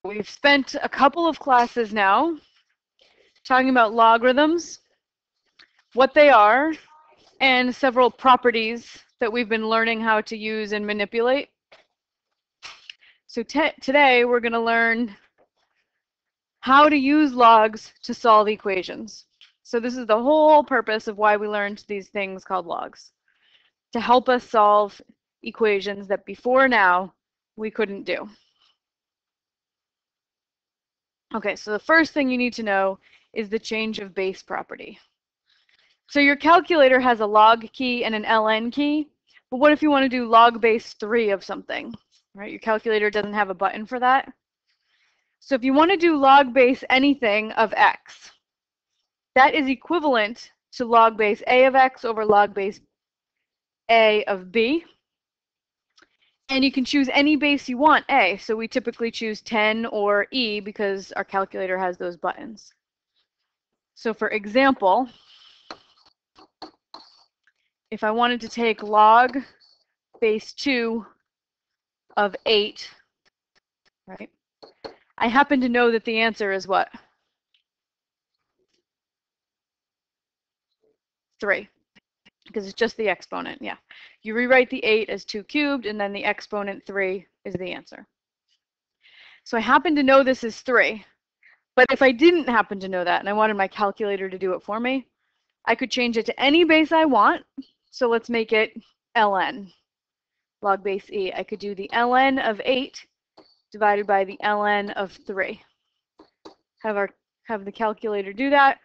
We've spent a couple of classes now talking about logarithms, what they are, and several properties that we've been learning how to use and manipulate. So today we're going to learn how to use logs to solve equations. So this is the whole purpose of why we learned these things called logs, to help us solve equations that before now we couldn't do. Okay, so the first thing you need to know is the change of base property. So your calculator has a log key and an ln key, but what if you want to do log base 3 of something, right? Your calculator doesn't have a button for that. So if you want to do log base anything of x, that is equivalent to log base a of x over log base a of b. And you can choose any base you want, a. So we typically choose 10 or e because our calculator has those buttons. So for example, if I wanted to take log base 2 of 8, right? I happen to know that the answer is what? 3, because it's just the exponent, yeah. You rewrite the 8 as 2 cubed, and then the exponent 3 is the answer. So I happen to know this is 3, but if I didn't happen to know that and I wanted my calculator to do it for me, I could change it to any base I want. So let's make it ln, log base e. I could do the ln of 8 divided by the ln of 3. Have the calculator do that?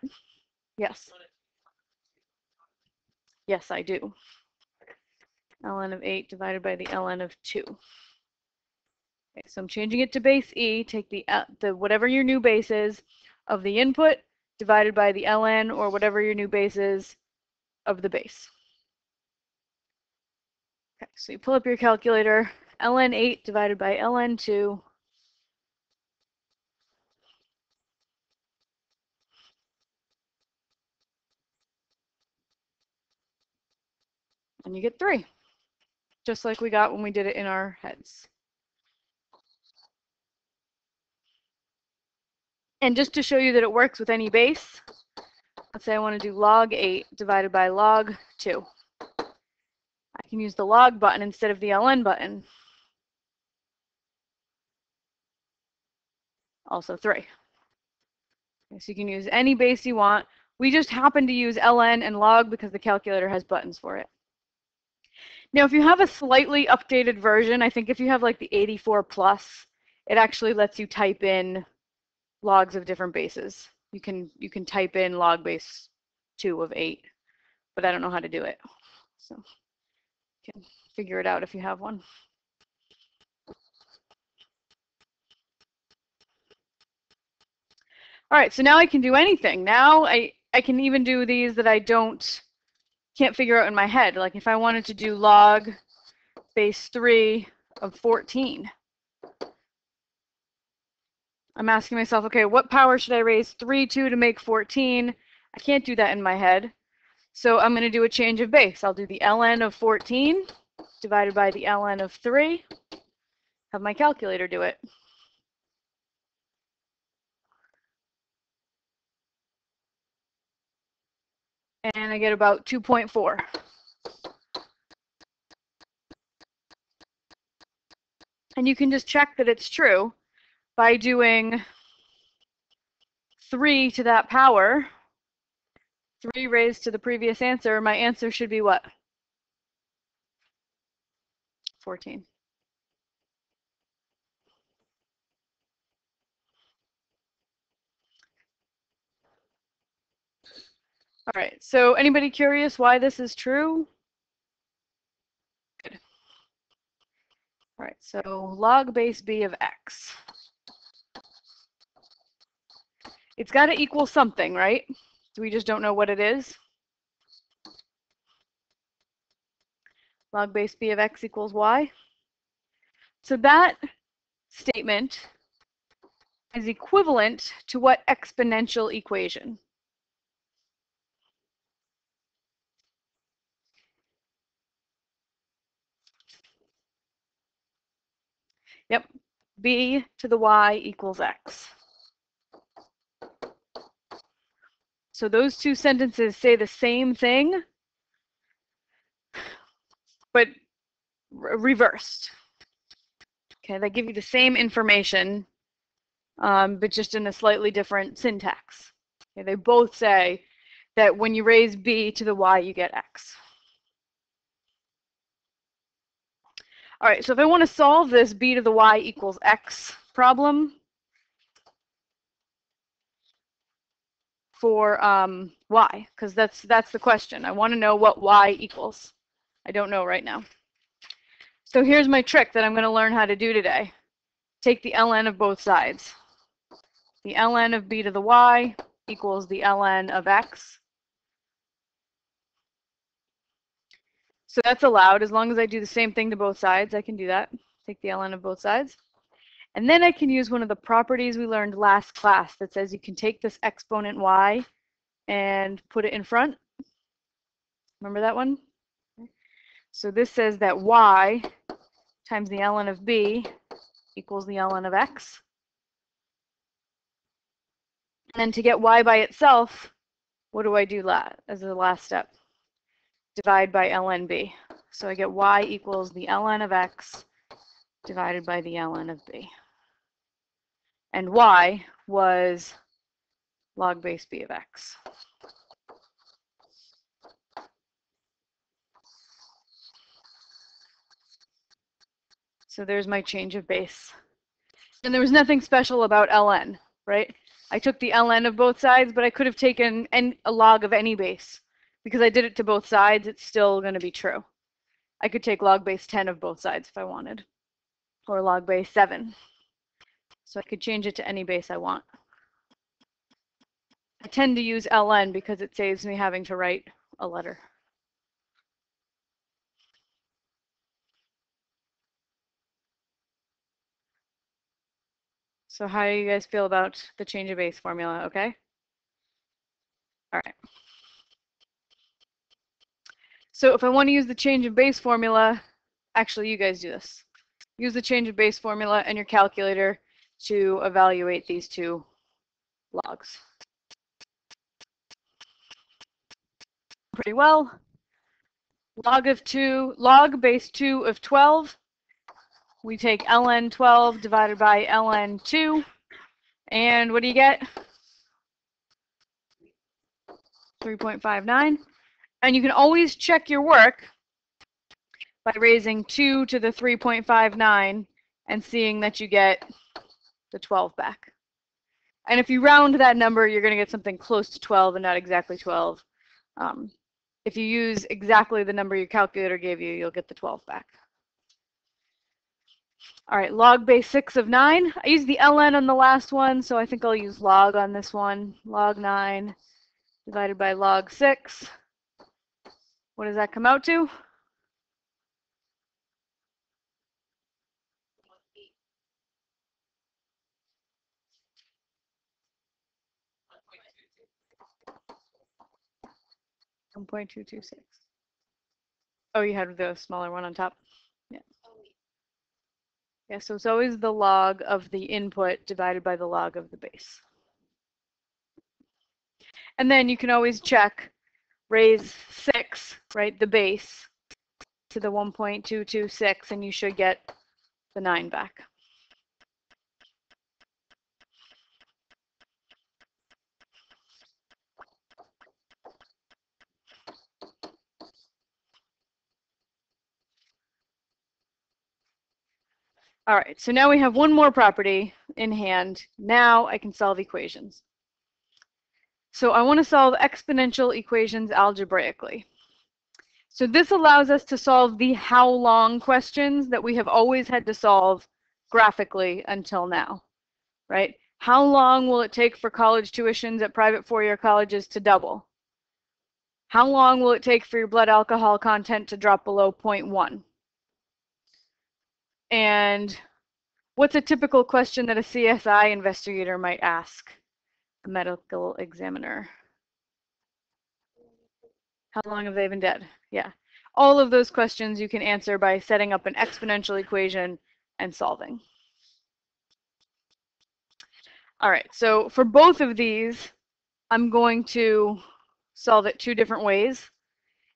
Yes. Yes, I do. ln of 8 divided by the ln of 2. Okay, so I'm changing it to base e. Take the whatever your new base is of the input divided by the ln, or whatever your new base is of the base. Okay, so you pull up your calculator, ln 8 divided by ln 2. And you get 3, just like we got when we did it in our heads. And just to show you that it works with any base, let's say I want to do log 8 divided by log 2. I can use the log button instead of the ln button. Also 3. Okay, so you can use any base you want. We just happen to use ln and log because the calculator has buttons for it. Now, if you have a slightly updated version, I think if you have like the 84 plus, it actually lets you type in logs of different bases. You can type in log base 2 of 8, but I don't know how to do it. So you can figure it out if you have one. All right, so now I can do anything. Now I can even do these that I can't figure out in my head. Like if I wanted to do log base 3 of 14. I'm asking myself, okay, what power should I raise 3 to make 14? I can't do that in my head. So I'm going to do a change of base. I'll do the ln of 14 divided by the ln of 3. Have my calculator do it. And I get about 2.4. And you can just check that it's true by doing 3 to that power. 3 raised to the previous answer. My answer should be what? 14. All right, so anybody curious why this is true? Good. All right, so log base b of x. It's got to equal something, right? So we just don't know what it is. Log base b of x equals y. So that statement is equivalent to what exponential equation? Yep, b to the y equals x. So those two sentences say the same thing, but reversed. Okay, they give you the same information, but just in a slightly different syntax. Okay, they both say that when you raise b to the y, you get x. All right, so if I want to solve this b to the y equals x problem for y, because that's the question. I want to know what y equals. I don't know right now. So here's my trick that I'm going to learn how to do today. Take the ln of both sides. The ln of b to the y equals the ln of x. So that's allowed. As long as I do the same thing to both sides, I can do that. Take the ln of both sides. And then I can use one of the properties we learned last class that says you can take this exponent y and put it in front. Remember that one? So this says that y times the ln of b equals the ln of x. And then to get y by itself, what do I do as the last step? Divide by ln b. So I get y equals the ln of x divided by the ln of b. And y was log base b of x. So there's my change of base. And there was nothing special about ln, right? I took the ln of both sides, but I could have taken a log of any base. Because I did it to both sides, it's still going to be true. I could take log base 10 of both sides if I wanted, or log base 7. So I could change it to any base I want. I tend to use ln because it saves me having to write a letter. So how do you guys feel about the change of base formula, okay? All right. So if I want to use the change of base formula, actually you guys do this. Use the change of base formula and your calculator to evaluate these two logs. Pretty well. Log base 2 of 12. We take ln 12 divided by ln 2. And what do you get? 3.59. And you can always check your work by raising 2 to the 3.59 and seeing that you get the 12 back. And if you round that number, you're going to get something close to 12 and not exactly 12. If you use exactly the number your calculator gave you, you'll get the 12 back. All right, log base 6 of 9. I used the ln on the last one, so I think I'll use log on this one. Log 9 divided by log 6. What does that come out to? .226. Oh, you had the smaller one on top. Yeah. Yeah, so it's always the log of the input divided by the log of the base. And then you can always check, raise 6, right, the base, to the 1.226, and you should get the 9 back. All right, so now we have one more property in hand. Now I can solve equations. So I want to solve exponential equations algebraically. So this allows us to solve the how long questions that we have always had to solve graphically until now, right? How long will it take for college tuitions at private four-year colleges to double? How long will it take for your blood alcohol content to drop below 0.1? And what's a typical question that a CSI investigator might ask a medical examiner? How long have they been dead? Yeah. All of those questions you can answer by setting up an exponential equation and solving. All right, so for both of these, I'm going to solve it two different ways.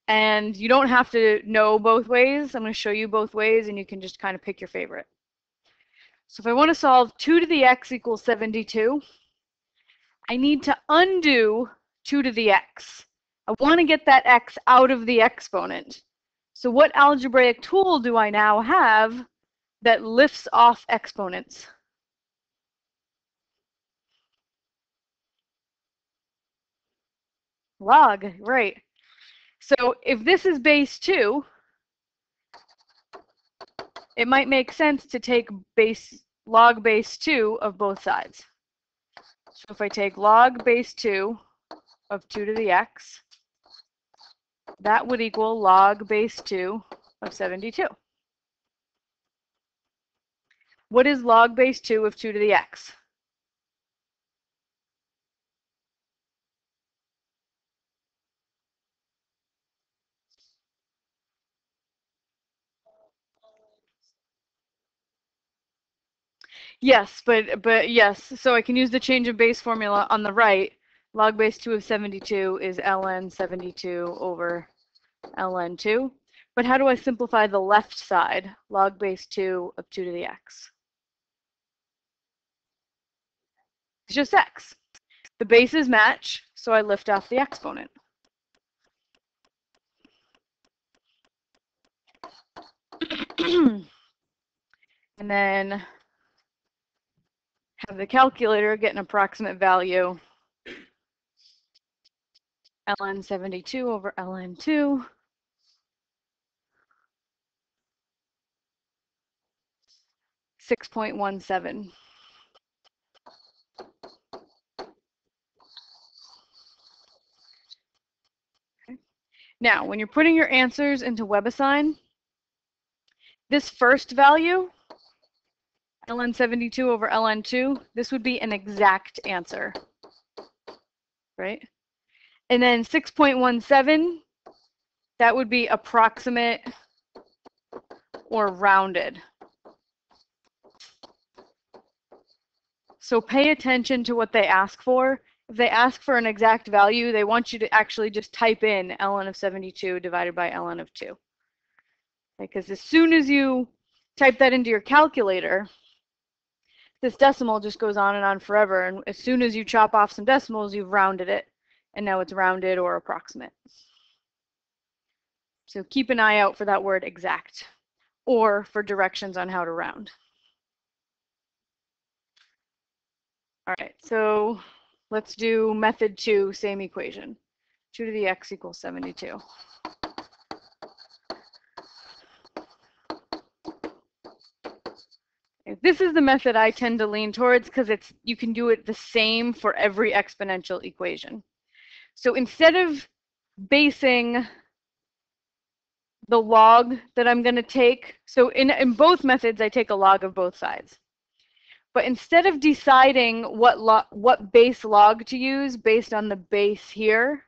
And you don't have to know both ways. I'm going to show you both ways, and you can just kind of pick your favorite. So if I want to solve 2 to the x equals 72, I need to undo 2 to the x. I want to get that x out of the exponent. So what algebraic tool do I now have that lifts off exponents? Log, right. So if this is base 2, it might make sense to take log base 2 of both sides. So if I take log base 2 of 2 to the x, that would equal log base 2 of 72. What is log base 2 of 2 to the x? Yes, but yes, so I can use the change of base formula on the right. Log base 2 of 72 is ln 72 over ln 2. But how do I simplify the left side? Log base 2 of 2 to the x. It's just x. The bases match, so I lift off the exponent. And then have the calculator get an approximate value. Ln 72 over ln 2. 6.17. Okay. Now, when you're putting your answers into WebAssign, this first value, ln 72 over ln 2, this would be an exact answer, right? And then 6.17, that would be approximate or rounded. So pay attention to what they ask for. If they ask for an exact value, they want you to actually just type in ln of 72 divided by ln of 2. Because as soon as you type that into your calculator, this decimal just goes on and on forever. And as soon as you chop off some decimals, you've rounded it. And now it's rounded or approximate. So keep an eye out for that word exact or for directions on how to round. All right, so let's do method 2, same equation. 2 to the x equals 72. This is the method I tend to lean towards because you can do it the same for every exponential equation. So instead of basing the log that I'm going to take, so in both methods I take a log of both sides. But instead of deciding what base log to use based on the base here,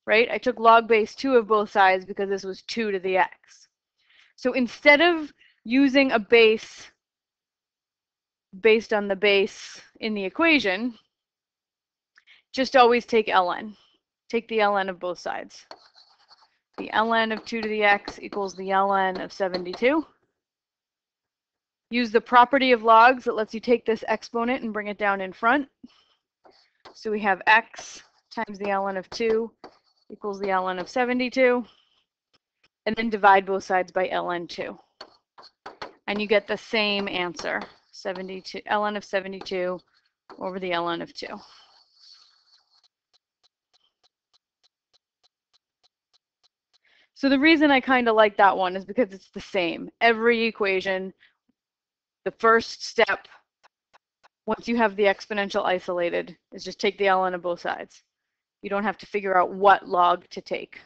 right? I took log base 2 of both sides because this was 2 to the x. So instead of using a base based on the base in the equation, just always take ln. Take the ln of both sides. The ln of 2 to the x equals the ln of 72. Use the property of logs that lets you take this exponent and bring it down in front. So we have x times the ln of 2 equals the ln of 72. And then divide both sides by ln 2. And you get the same answer, 72, ln of 72 over the ln of 2. So the reason I kind of like that one is because it's the same. Every equation, the first step, once you have the exponential isolated, is just take the ln of both sides. You don't have to figure out what log to take.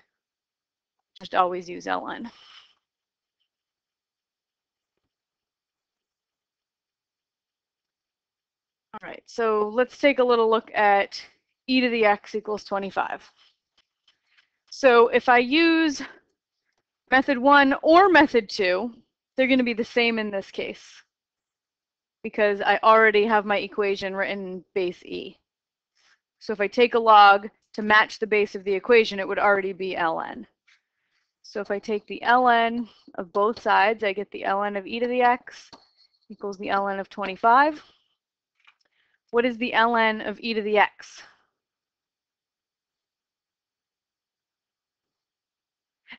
Just always use ln. All right, so let's take a little look at e to the x equals 25. So if I use method 1 or method 2, they're going to be the same in this case. because I already have my equation written in base e. So if I take a log to match the base of the equation, it would already be ln. So if I take the ln of both sides, I get the ln of e to the x equals the ln of 25. What is the ln of e to the x?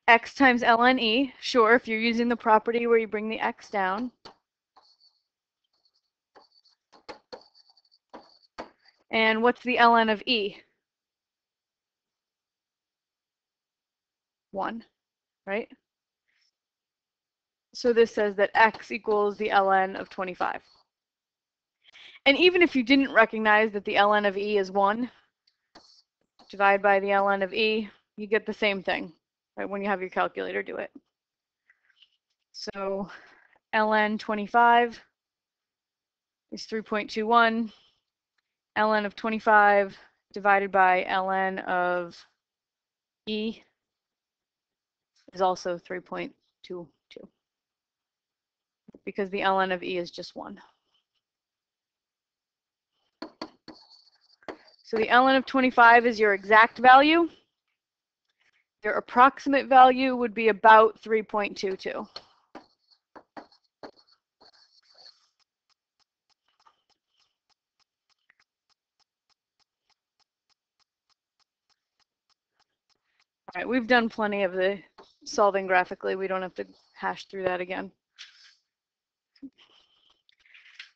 X times ln e, sure, if you're using the property where you bring the x down. And what's the ln of e? 1, right? So this says that x equals the ln of 25. And even if you didn't recognize that the ln of e is 1, divide by the ln of e, you get the same thing, right, when you have your calculator do it. So ln 25 is 3.21. ln of 25 divided by ln of e is also 3.22, because the ln of e is just 1. So the ln of 25 is your exact value. Your approximate value would be about 3.22. All right, we've done plenty of the solving graphically. We don't have to hash through that again.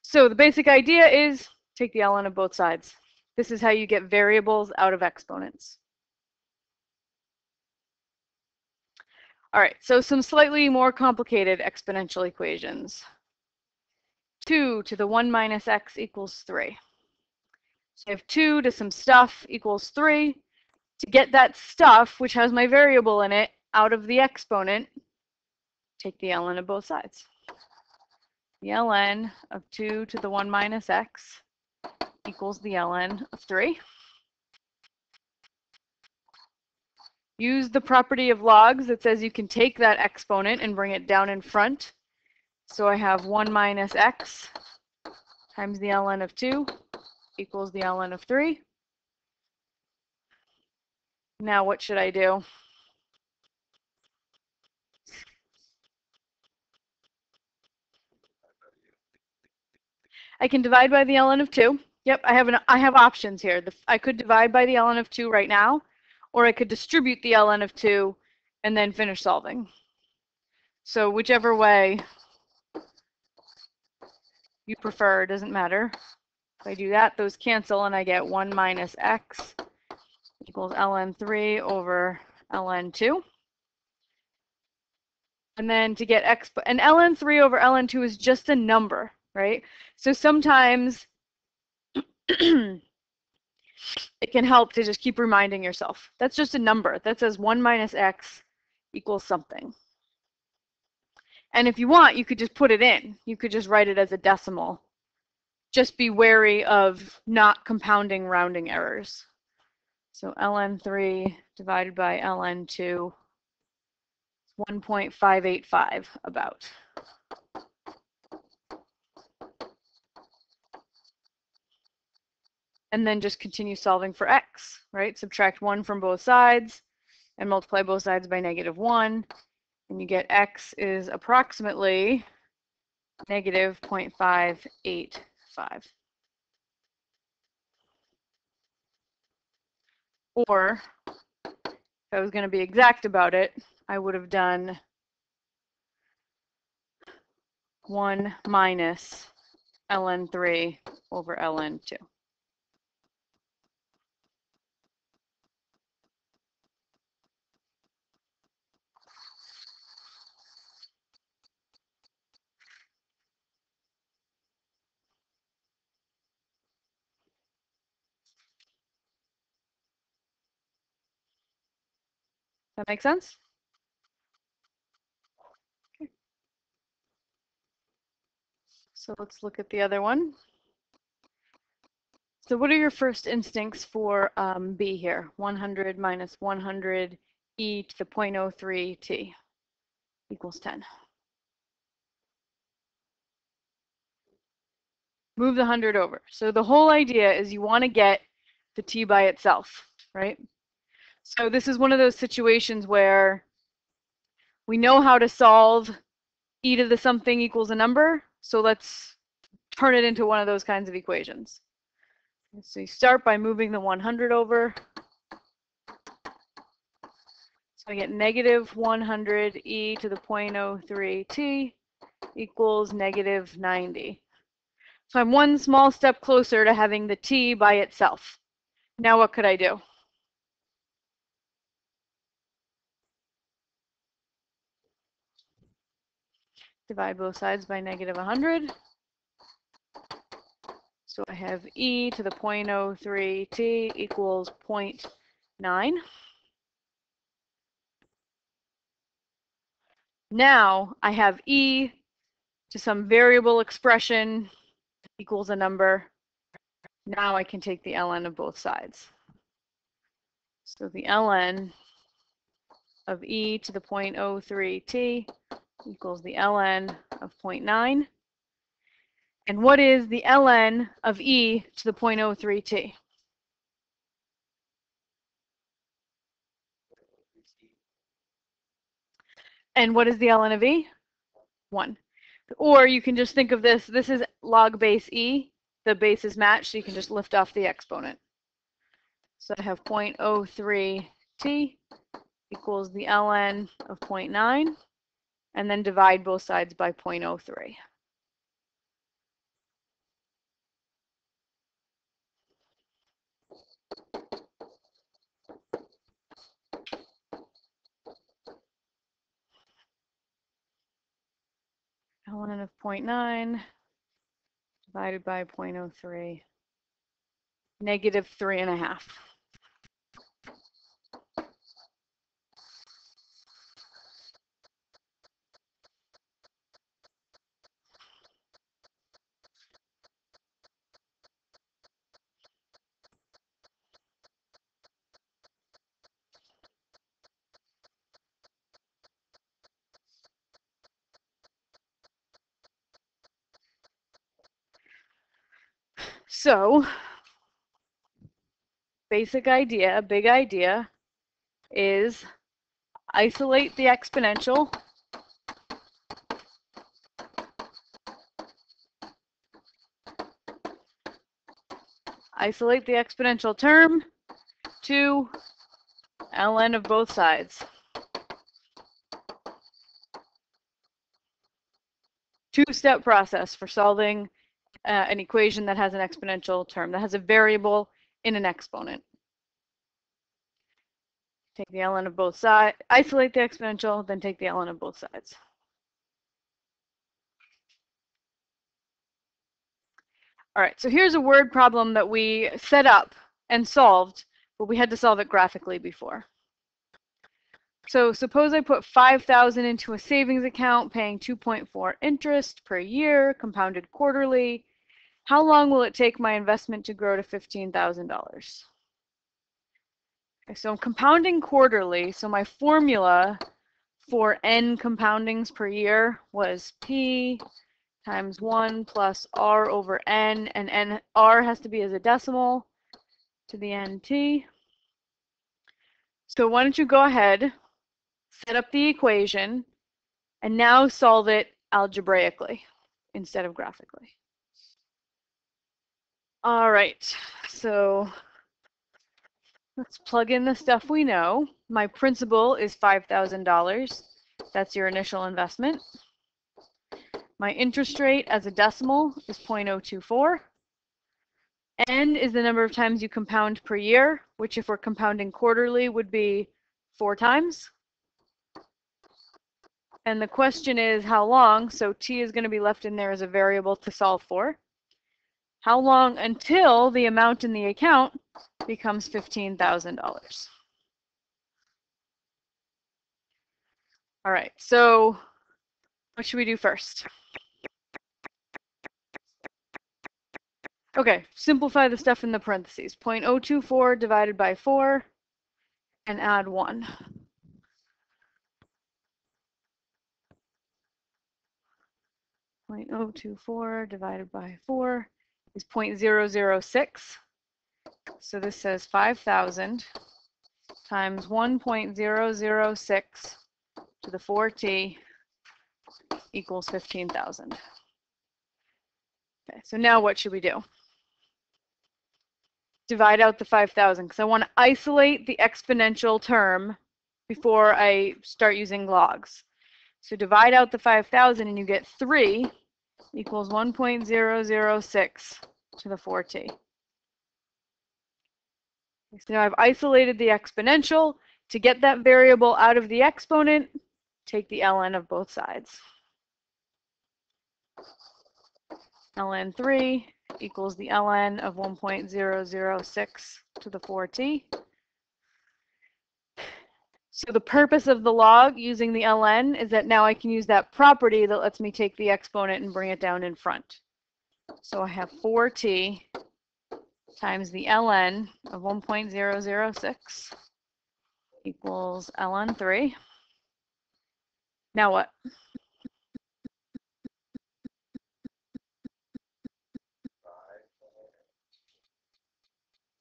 So the basic idea is take the ln of both sides. This is how you get variables out of exponents. All right, so some slightly more complicated exponential equations. 2 to the 1 minus x equals 3. So I have 2 to some stuff equals 3. To get that stuff, which has my variable in it, out of the exponent, take the ln of both sides. The ln of 2 to the 1 minus x equals the ln of 3. Use the property of logs that says you can take that exponent and bring it down in front. So I have 1 minus x times the ln of 2 equals the ln of 3. Now what should I do? I can divide by the ln of 2. Yep, I have options here. I could divide by the ln of 2 right now, or I could distribute the ln of 2 and then finish solving. So whichever way you prefer, doesn't matter. If I do that, those cancel and I get 1 minus x equals ln 3 over ln 2. And then to get and ln 3 over ln 2 is just a number, right? So sometimes it can help to just keep reminding yourself. That's just a number. That says 1 minus x equals something. And if you want, you could just put it in. You could just write it as a decimal. Just be wary of not compounding rounding errors. So ln 3 divided by ln 2, 1.585 about. And then just continue solving for x, right? Subtract 1 from both sides and multiply both sides by -1. And you get x is approximately negative 0.585. Or if I was going to be exact about it, I would have done 1 minus ln 3 over ln 2. That make sense? Okay. So let's look at the other one. So what are your first instincts for B here? 100 minus 100 e to the 0.03 t equals 10. move the 100 over. So the whole idea is you want to get the t by itself, right? So this is one of those situations where we know how to solve e to the something equals a number, so let's turn it into one of those kinds of equations. So you start by moving the 100 over. So I get negative 100 e to the 0.03 t equals negative 90. So I'm one small step closer to having the t by itself. Now what could I do? Divide both sides by negative 100. So I have e to the 0.03 t equals 0.9. Now I have e to some variable expression equals a number. Now I can take the ln of both sides. So the ln of e to the 0.03 t equals the ln of 0.9. And what is the ln of e to the 0.03 t? And what is the ln of e? 1. Or you can just think of this is log base e. The base is matched, so you can just lift off the exponent. So I have 0.03 t equals the ln of 0.9, and then divide both sides by 0.03. Ln of 0.9 divided by 0.03, negative 3.5. So, basic idea, big idea, is isolate the exponential. Isolate the exponential term to ln of both sides. Two-step process for solving an equation that has an exponential term, that has a variable in an exponent. Take the ln of both sides, isolate the exponential, then take the ln of both sides. All right, so here's a word problem that we set up and solved, but we had to solve it graphically before. So suppose I put 5,000 into a savings account, paying 2.4 interest per year, compounded quarterly. How long will it take my investment to grow to $15,000? Okay, so I'm compounding quarterly, so my formula for n compoundings per year was p times 1 plus r over n, and r has to be as a decimal to the nt. So why don't you go ahead, set up the equation, and now solve it algebraically instead of graphically. All right, so let's plug in the stuff we know. My principal is $5,000. That's your initial investment. My interest rate as a decimal is 0.024. N is the number of times you compound per year, which if we're compounding quarterly would be 4 times. And the question is how long, so t is going to be left in there as a variable to solve for. How long until the amount in the account becomes $15,000? All right, so what should we do first? Okay, simplify the stuff in the parentheses. 0.024 divided by 4 and add 1. 0.024 divided by 4 is 0.006. So this says 5,000 times 1.006 to the 4t equals 15,000. Okay, so now what should we do? Divide out the 5,000 because I want to isolate the exponential term before I start using logs. So divide out the 5,000 and you get 3 equals 1.006 to the 4t. So now I've isolated the exponential. To get that variable out of the exponent, take the ln of both sides. ln 3 equals the ln of 1.006 to the 4t. So the purpose of the log using the ln is that now I can use that property that lets me take the exponent and bring it down in front. So I have 4t times the ln of 1.006 equals ln 3. Now what?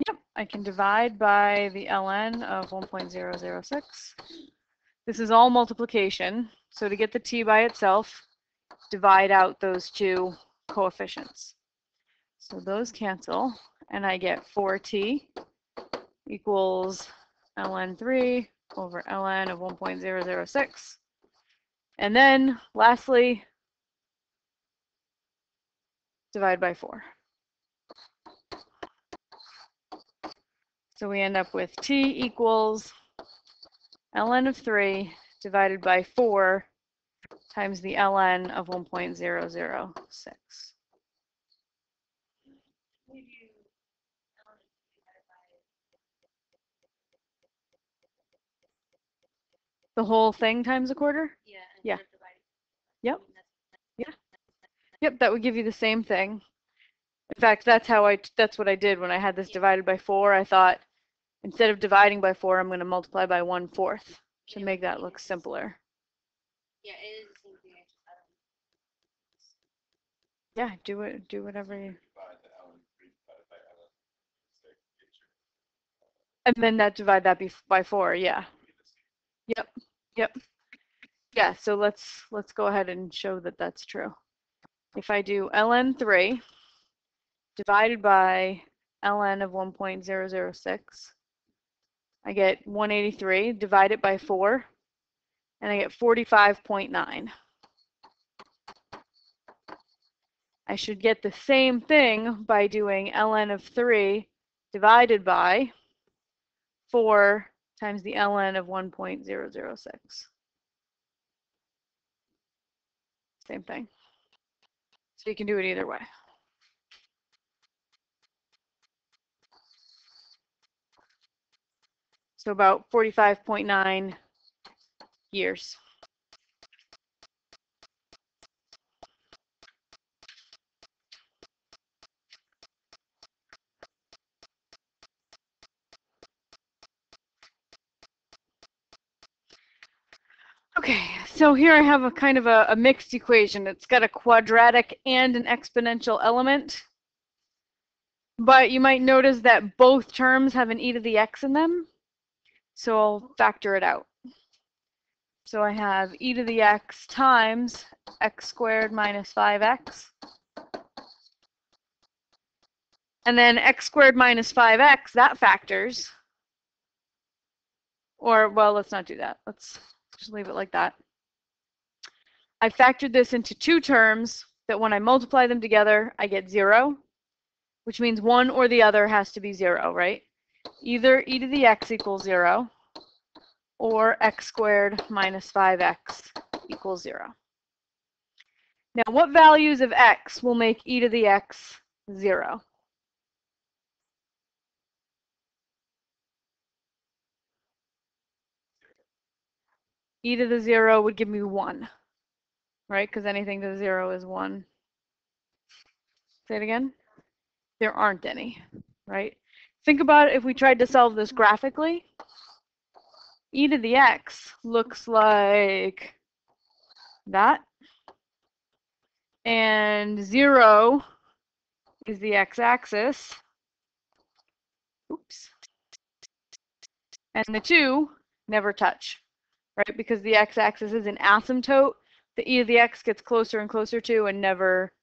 Yep, I can divide by the ln of 1.006. This is all multiplication. So to get the t by itself, divide out those two coefficients. So those cancel, and I get 4t equals ln 3 over ln of 1.006. And then, lastly, divide by 4. So we end up with t equals ln of 3 divided by 4 times the ln of 1.006. The whole thing times a quarter? Yeah. Yep. Yeah. Yep, that would give you the same thing. In fact, that's what I did when I had this divided by 4. I thought instead of dividing by 4, I'm going to multiply by 1/4 to make that look simpler. Yeah, it is the same thing. Yeah, do whatever you. And then divide that by 4, yeah. Yep. Yep. Yeah, so let's go ahead and show that that's true. If I do ln 3 divided by ln of 1.006, I get 183, divide it by 4, and I get 45.9. I should get the same thing by doing ln of 3 divided by 4 times the ln of 1.006. Same thing. So you can do it either way. So about 45.9 years. Okay, so here I have a kind of a mixed equation. It's got a quadratic and an exponential element. But you might notice that both terms have an e to the x in them. So I'll factor it out. So I have e to the x times x squared minus 5x. And then x squared minus 5x, that factors. Or, well, let's not do that. Let's just leave it like that. I factored this into two terms that when I multiply them together, I get 0, which means one or the other has to be 0, right? Either e to the x equals 0 or x squared minus 5x equals 0. Now, what values of x will make e to the x 0? E to the 0 would give me 1, right? Because anything to the 0 is 1. Say it again. There aren't any, right? Think about it if we tried to solve this graphically. E to the x looks like that. And 0 is the x-axis. Oops. And the 2 never touch, right? Because the x-axis is an asymptote. The e of the x gets closer and closer to and never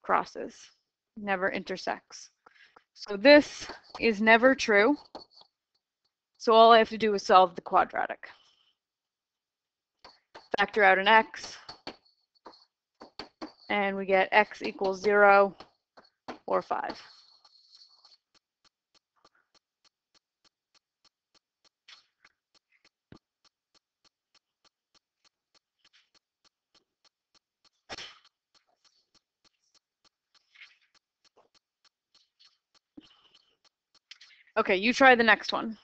crosses, never intersects. So this is never true. So all I have to do is solve the quadratic. Factor out an x, and we get x equals 0 or 5. Okay, you try the next one.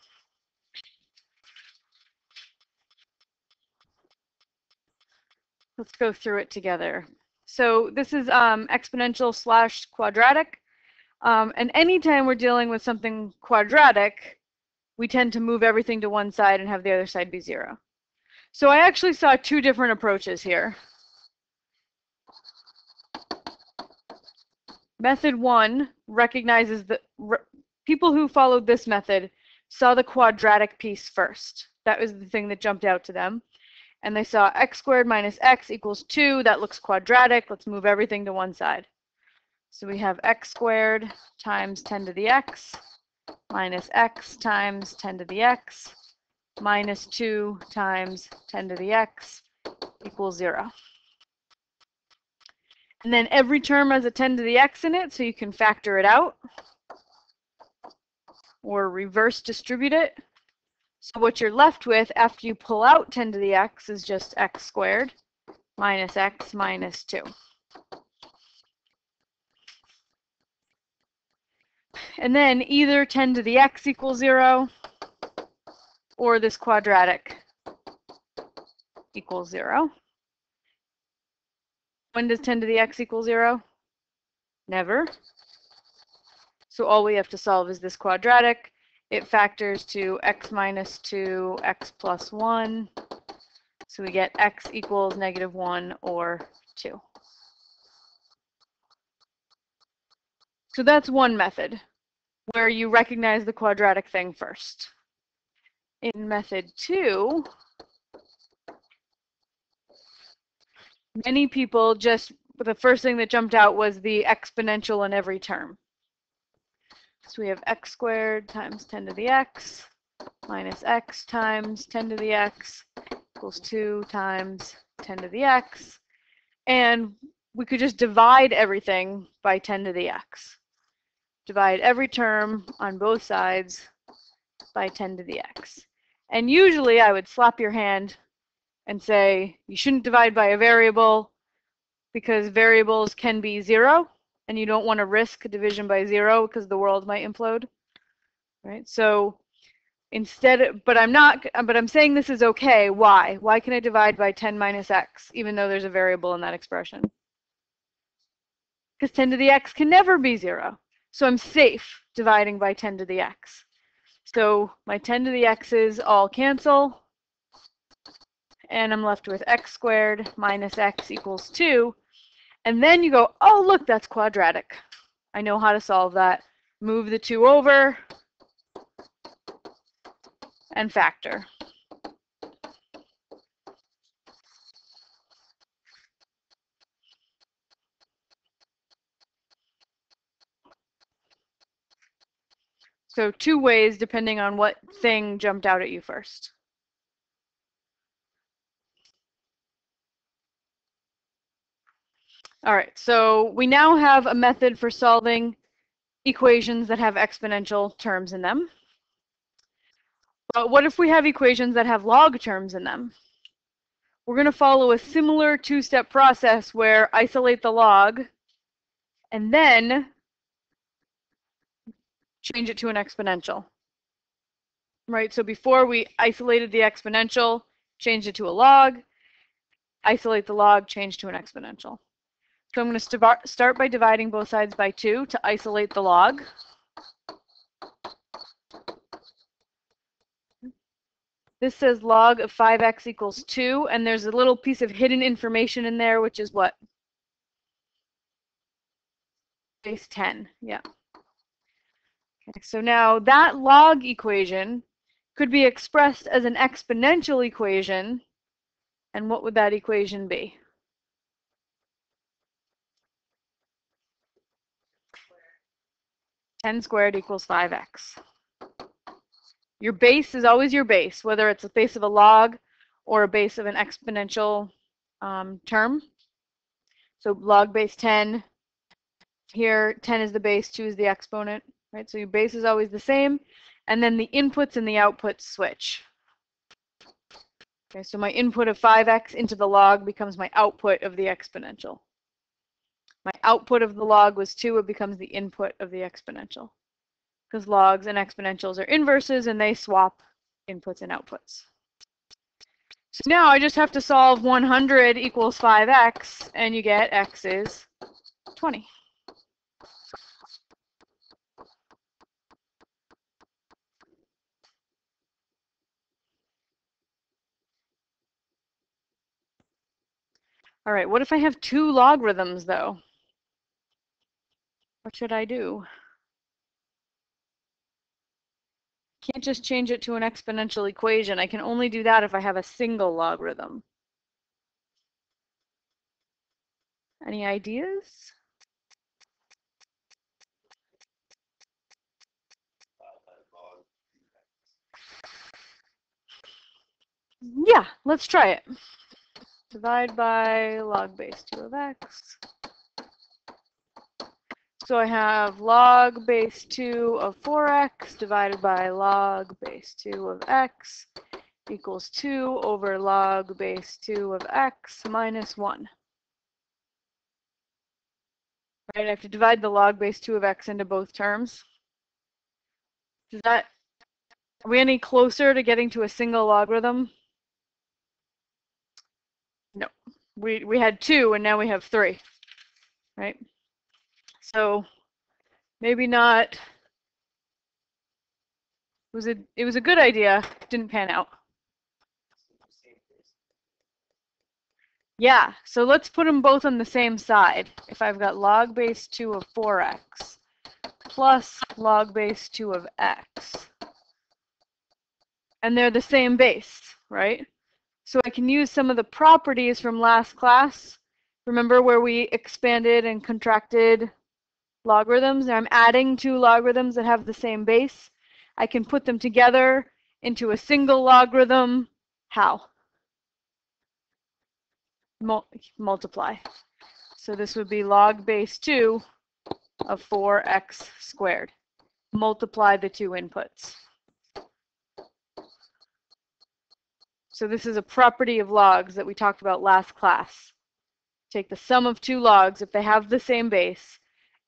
Let's go through it together. So this is exponential slash quadratic. And anytime we're dealing with something quadratic, we tend to move everything to one side and have the other side be 0. So I actually saw 2 different approaches here. Method 1 recognizes that people who followed this method saw the quadratic piece first. That was the thing that jumped out to them. And they saw x squared minus x equals 2. That looks quadratic. Let's move everything to one side. So we have x squared times 10 to the x minus x times 10 to the x minus 2 times 10 to the x equals 0. And then every term has a 10 to the x in it, so you can factor it out or reverse distribute it. So what you're left with after you pull out 10 to the x is just x squared minus x minus 2. And then either 10 to the x equals 0 or this quadratic equals 0. When does 10 to the x equal 0? Never. So all we have to solve is this quadratic. It factors to x minus 2, x plus 1. So we get x equals -1 or 2. So that's one method where you recognize the quadratic thing first. In method 2, many people just, the first thing that jumped out was the exponential in every term. So we have x squared times 10 to the x minus x times 10 to the x equals 2 times 10 to the x. And we could just divide everything by 10 to the x. Divide every term on both sides by 10 to the x. And usually I would slap your hand and say, you shouldn't divide by a variable because variables can be 0, and you don't want to risk division by 0 because the world might implode, right? So instead, but I'm saying this is okay. Why? Why can I divide by 10 minus x, even though there's a variable in that expression? Because 10 to the x can never be 0. So I'm safe dividing by 10 to the x. So my 10 to the x's all cancel, and I'm left with x squared minus x equals 2. And then you go, oh, look, that's quadratic. I know how to solve that. Move the 2 over and factor. So 2 ways depending on what thing jumped out at you first. All right, so we now have a method for solving equations that have exponential terms in them. But what if we have equations that have log terms in them? We're going to follow a similar 2-step process where isolate the log and then change it to an exponential. Right, so before we isolated the exponential, changed it to a log, isolate the log, change to an exponential. So I'm going to start by dividing both sides by 2 to isolate the log. This says log of 5x equals 2, and there's a little piece of hidden information in there, which is what? base 10. Yeah. Okay, so now that log equation could be expressed as an exponential equation. And what would that equation be? Ten squared equals 5x. Your base is always your base, whether it's a base of a log or a base of an exponential term. So log base 10, here 10 is the base, 2 is the exponent, right? So your base is always the same, and then the inputs and the outputs switch. Okay, so my input of 5x into the log becomes my output of the exponential. My output of the log was 2, it becomes the input of the exponential. Because logs and exponentials are inverses and they swap inputs and outputs. So now I just have to solve 100 equals 5x, and you get x is 20. All right, what if I have two logarithms, though? What should I do? Can't just change it to an exponential equation. I can only do that if I have a single logarithm. Any ideas? Yeah, let's try it. Divide by log base 2 of x. So I have log base 2 of 4x divided by log base 2 of x equals 2 over log base 2 of x minus 1. Right, I have to divide the log base 2 of x into both terms. Are we any closer to getting to a single logarithm? No. We had 2 and now we have 3. Right? So maybe not. It was a good idea, didn't pan out. Yeah, so let's put them both on the same side. If I've got log base 2 of 4x plus log base 2 of x, and they're the same base, right? So I can use some of the properties from last class. Remember where we expanded and contracted logarithms? I'm adding two logarithms that have the same base. I can put them together into a single logarithm. How? Multiply. So this would be log base 2 of 4x squared. Multiply the two inputs. So this is a property of logs that we talked about last class. Take the sum of two logs if they have the same base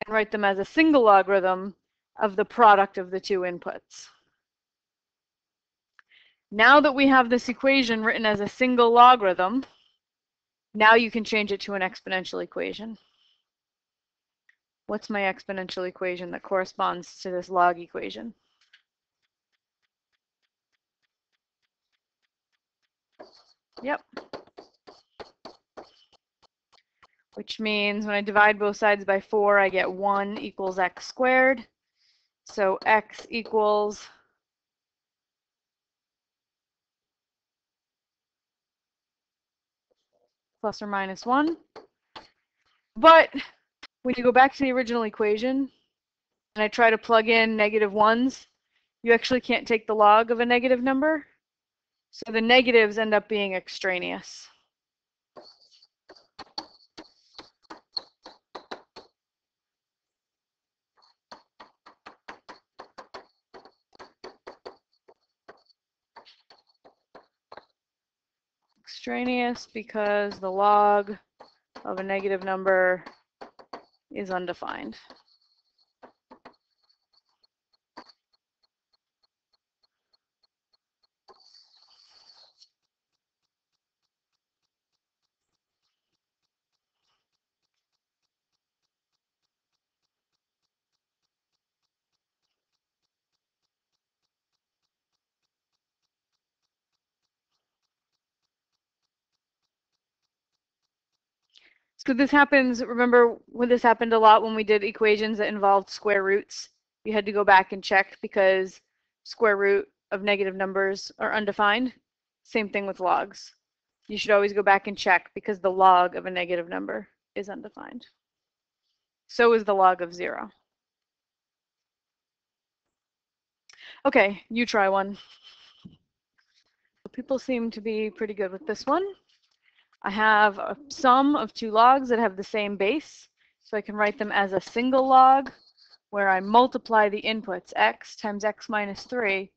and write them as a single logarithm of the product of the two inputs. Now that we have this equation written as a single logarithm, now you can change it to an exponential equation. What's my exponential equation that corresponds to this log equation? Yep. Which means when I divide both sides by 4, I get 1 equals x squared. So x equals plus or minus 1. But when you go back to the original equation and I try to plug in negative 1s, you actually can't take the log of a negative number. So the negatives end up being extraneous. Extraneous because the log of a negative number is undefined. So this happens, remember when this happened a lot when we did equations that involved square roots? You had to go back and check because square root of negative numbers are undefined. Same thing with logs. You should always go back and check because the log of a negative number is undefined. So is the log of 0. Okay, you try one. People seem to be pretty good with this one. I have a sum of two logs that have the same base, so I can write them as a single log where I multiply the inputs. X times x minus 3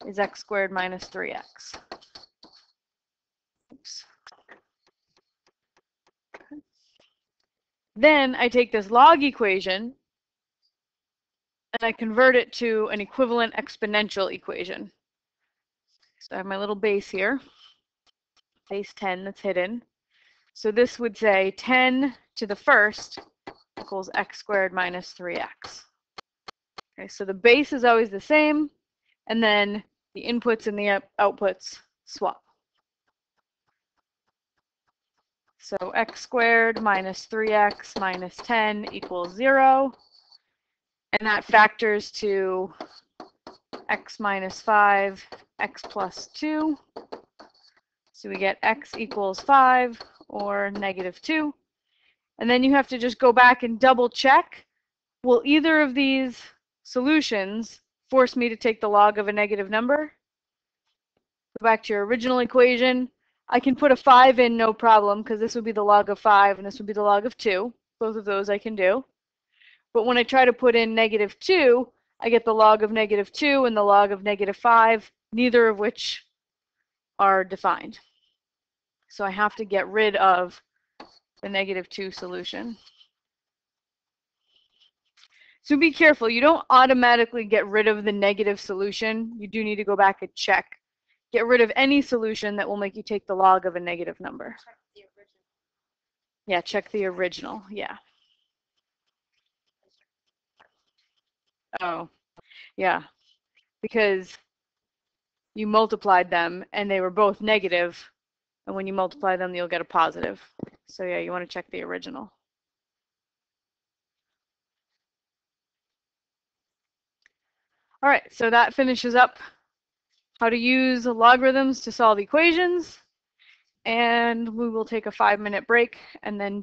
is x squared minus 3x. Oops. Then I take this log equation and I convert it to an equivalent exponential equation. So I have my little base here, base 10 that's hidden. So this would say 10 to the first equals x squared minus 3x. Okay, so the base is always the same, and then the inputs and the outputs swap. So x squared minus 3x minus 10 equals 0, and that factors to x minus 5, x plus 2. So we get x equals 5 or negative 2. And then you have to just go back and double check. Will either of these solutions force me to take the log of a negative number? Go back to your original equation. I can put a 5 in, no problem, because this would be the log of 5 and this would be the log of 2. Both of those I can do. But when I try to put in negative 2, I get the log of negative 2 and the log of negative 5, neither of which are defined. So I have to get rid of the negative 2 solution. So be careful. You don't automatically get rid of the negative solution. You do need to go back and check. Get rid of any solution that will make you take the log of a negative number. Check the original. Yeah, check the original. Yeah. Oh, yeah. Because you multiplied them and they were both negative, and when you multiply them, you'll get a positive. So yeah, you want to check the original. All right, so that finishes up how to use logarithms to solve equations. And we will take a 5-minute break and then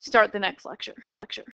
start the next lecture.